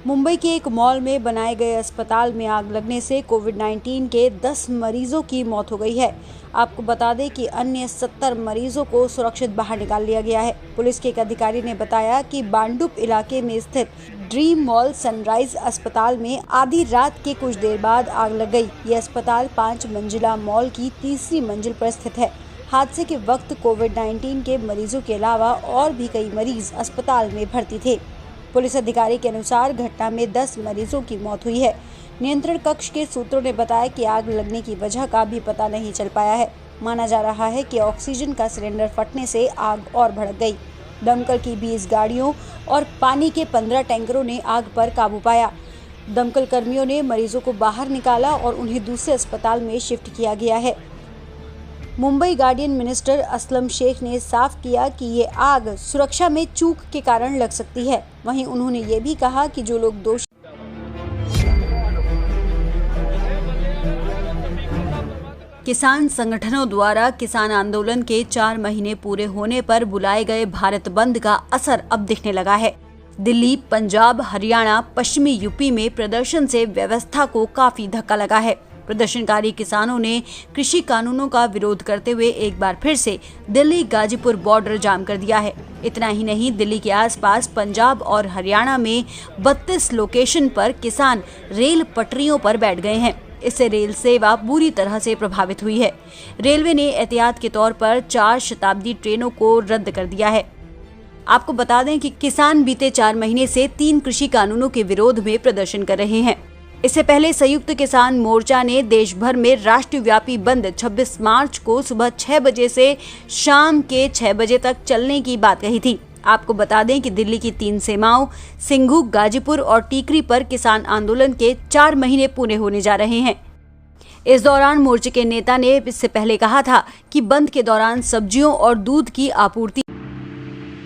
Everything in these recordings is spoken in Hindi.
मुंबई के एक मॉल में बनाए गए अस्पताल में आग लगने से कोविड-19 के 10 मरीजों की मौत हो गई है। आपको बता दें कि अन्य 70 मरीजों को सुरक्षित बाहर निकाल लिया गया है। पुलिस के एक अधिकारी ने बताया कि बांडुप इलाके में स्थित ड्रीम मॉल सनराइज अस्पताल में आधी रात के कुछ देर बाद आग लग गई। ये अस्पताल 5 मंजिला मॉल की तीसरी मंजिल पर स्थित है। हादसे के वक्त कोविड-19 के मरीजों के अलावा और भी कई मरीज अस्पताल में भर्ती थे। पुलिस अधिकारी के अनुसार घटना में 10 मरीजों की मौत हुई है। नियंत्रण कक्ष के सूत्रों ने बताया कि आग लगने की वजह का भी पता नहीं चल पाया है। माना जा रहा है कि ऑक्सीजन का सिलेंडर फटने से आग और भड़क गई। दमकल की 20 गाड़ियों और पानी के 15 टैंकरों ने आग पर काबू पाया। दमकल कर्मियों ने मरीजों को बाहर निकाला और उन्हें दूसरे अस्पताल में शिफ्ट किया गया है। मुंबई गार्डियन मिनिस्टर असलम शेख ने साफ किया कि ये आग सुरक्षा में चूक के कारण लग सकती है। वहीं उन्होंने ये भी कहा कि जो लोग दोषी किसान संगठनों द्वारा किसान आंदोलन के 4 महीने पूरे होने पर बुलाए गए भारत बंद का असर अब दिखने लगा है। दिल्ली, पंजाब, हरियाणा, पश्चिमी यूपी में प्रदर्शन से व्यवस्था को काफी धक्का लगा है। प्रदर्शनकारी किसानों ने कृषि कानूनों का विरोध करते हुए एक बार फिर से दिल्ली गाजीपुर बॉर्डर जाम कर दिया है। इतना ही नहीं, दिल्ली के आसपास पंजाब और हरियाणा में 32 लोकेशन पर किसान रेल पटरियों पर बैठ गए हैं। इससे रेल सेवा बुरी तरह से प्रभावित हुई है। रेलवे ने एहतियात के तौर पर 4 शताब्दी ट्रेनों को रद्द कर दिया है। आपको बता दें कि किसान बीते 4 महीने से 3 कृषि कानूनों के विरोध में प्रदर्शन कर रहे हैं। इससे पहले संयुक्त किसान मोर्चा ने देश भर में राष्ट्रव्यापी बंद 26 मार्च को सुबह 6 बजे से शाम के 6 बजे तक चलने की बात कही थी। आपको बता दें कि दिल्ली की 3 सीमाओं सिंघू, गाजीपुर और टीकरी पर किसान आंदोलन के 4 महीने पूरे होने जा रहे हैं। इस दौरान मोर्चे के नेता ने इससे पहले कहा था कि बंद के दौरान सब्जियों और दूध की आपूर्ति।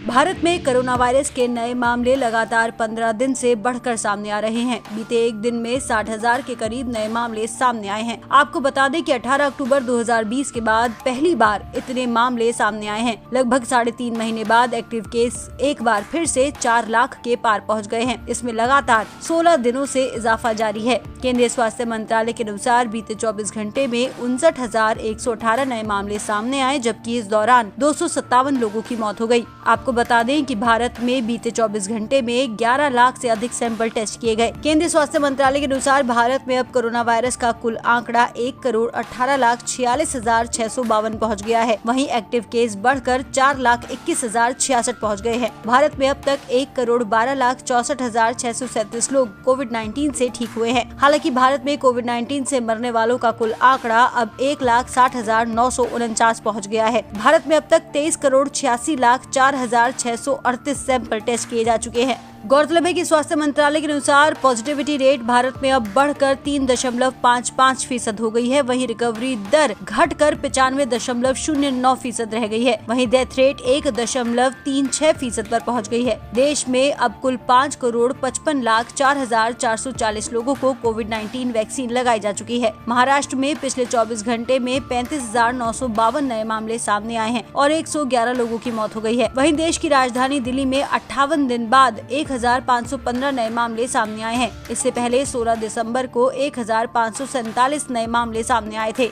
भारत में कोरोना वायरस के नए मामले लगातार 15 दिन से बढ़कर सामने आ रहे हैं। बीते एक दिन में 60,000 के करीब नए मामले सामने आए हैं। आपको बता दें कि 18 अक्टूबर 2020 के बाद पहली बार इतने मामले सामने आए हैं। लगभग 3.5 महीने बाद एक्टिव केस एक बार फिर से 4 लाख के पार पहुंच गए हैं। इसमें लगातार 16 दिनों से इजाफा जारी है। केंद्रीय स्वास्थ्य मंत्रालय के अनुसार बीते 24 घंटे में 59,118 नए मामले सामने आए, जबकि इस दौरान 257 लोगों की मौत हो गयी। आपको बता दें कि भारत में बीते 24 घंटे में 11 लाख से अधिक सैंपल टेस्ट किए गए। केंद्रीय स्वास्थ्य मंत्रालय के अनुसार भारत में अब कोरोना वायरस का कुल आंकड़ा 1,18,46,652 पहुंच गया है। वहीं एक्टिव केस बढ़कर 4,21,066 पहुंच गए हैं। भारत में अब तक 1,12,64,637 लोग कोविड-19 से ठीक हुए हैं। हालांकि भारत में कोविड-19 से मरने वालों का कुल आंकड़ा अब 1,60,949 पहुँच गया है। भारत में अब तक 23,86,04,638 सैंपल टेस्ट किए जा चुके हैं। गौरतलब है कि स्वास्थ्य मंत्रालय के अनुसार पॉजिटिविटी रेट भारत में अब बढ़कर 3.55% हो गई है। वहीं रिकवरी दर घटकर 95.09% रह गई है। वहीं डेथ रेट 1.36% पर पहुंच गई है। देश में अब कुल 5,55,04,440 लोगों को कोविड-19 वैक्सीन लगाई जा चुकी है। महाराष्ट्र में पिछले 24 घंटे में 35,952 नए मामले सामने आए हैं और 111 लोगों की मौत हो गई है। वहीं देश की राजधानी दिल्ली में 58 दिन बाद 1,515 नए मामले सामने आए हैं। इससे पहले 16 दिसंबर को 1,547 नए मामले सामने आए थे।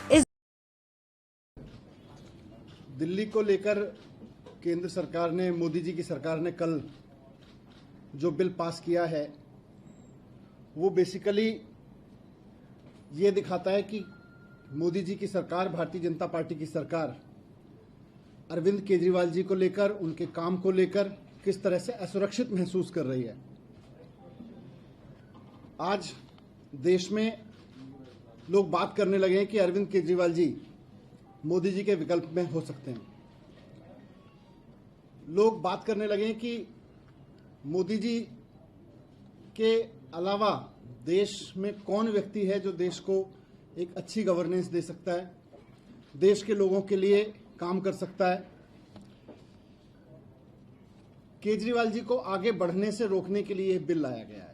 दिल्ली को लेकर केंद्र सरकार ने, मोदी जी की सरकार ने कल जो बिल पास किया है वो बेसिकली ये दिखाता है कि मोदी जी की सरकार, भारतीय जनता पार्टी की सरकार अरविंद केजरीवाल जी को लेकर, उनके काम को लेकर किस तरह से असुरक्षित महसूस कर रही है। आज देश में लोग बात करने लगे हैं कि अरविंद केजरीवाल जी मोदी जी के विकल्प में हो सकते हैं। लोग बात करने लगे हैं कि मोदी जी के अलावा देश में कौन व्यक्ति है जो देश को एक अच्छी गवर्नेंस दे सकता है, देश के लोगों के लिए काम कर सकता है। केजरीवाल जी को आगे बढ़ने से रोकने के लिए यह बिल लाया गया है।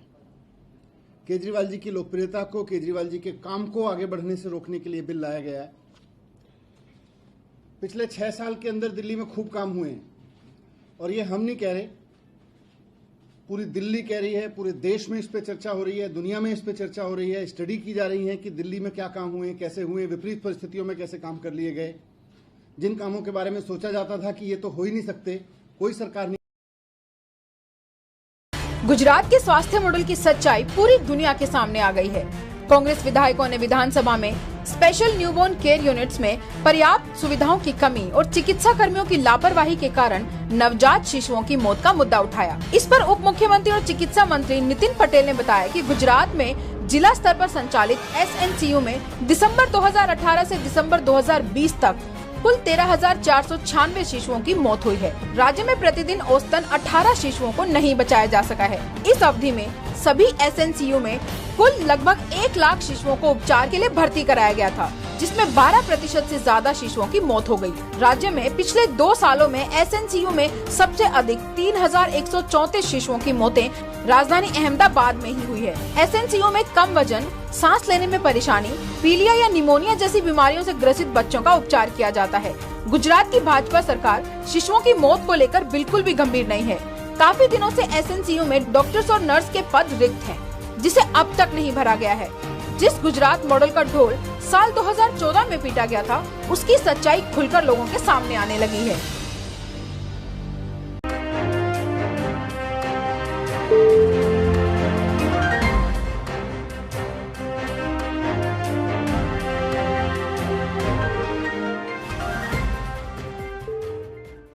केजरीवाल जी की लोकप्रियता को, केजरीवाल जी के काम को आगे बढ़ने से रोकने के लिए बिल लाया गया है। पिछले 6 साल के अंदर दिल्ली में खूब काम हुए हैं और ये हम नहीं कह रहे, पूरी दिल्ली कह रही है, पूरे देश में इस पे चर्चा हो रही है, दुनिया में इस पे चर्चा हो रही है, स्टडी की जा रही है कि दिल्ली में क्या काम हुए, कैसे हुए, विपरीत परिस्थितियों में कैसे काम कर लिए गए। जिन कामों के बारे में सोचा जाता था कि ये तो हो ही नहीं सकते, कोई सरकार नहीं। गुजरात के स्वास्थ्य मॉडल की सच्चाई पूरी दुनिया के सामने आ गई है। कांग्रेस विधायकों ने विधानसभा में स्पेशल न्यूबॉर्न केयर यूनिट्स में पर्याप्त सुविधाओं की कमी और चिकित्सा कर्मियों की लापरवाही के कारण नवजात शिशुओं की मौत का मुद्दा उठाया। इस पर उप मुख्यमंत्री और चिकित्सा मंत्री नितिन पटेल ने बताया कि गुजरात में जिला स्तर पर संचालित SNCU में दिसंबर 2018 से दिसंबर 2020 तक कुल 13,496 शिशुओं की मौत हुई है। राज्य में प्रतिदिन औसतन 18 शिशुओं को नहीं बचाया जा सका है। इस अवधि में सभी SNCU में कुल लगभग 1 लाख शिशुओं को उपचार के लिए भर्ती कराया गया था, जिसमें 12% से ज्यादा शिशुओं की मौत हो गई। राज्य में पिछले 2 सालों में SNCU में सबसे अधिक 3,134 शिशुओं की मौतें राजधानी अहमदाबाद में ही हुई है। SNCU में कम वजन, सांस लेने में परेशानी, पीलिया या निमोनिया जैसी बीमारियों से ग्रसित बच्चों का उपचार किया जाता है। गुजरात की भाजपा सरकार शिशुओं की मौत को लेकर बिल्कुल भी गंभीर नहीं है। काफी दिनों से SNCU में डॉक्टर्स और नर्स के पद रिक्त हैं, जिसे अब तक नहीं भरा गया है। जिस गुजरात मॉडल का ढोल साल 2014 में पीटा गया था, उसकी सच्चाई खुलकर लोगों के सामने आने लगी है।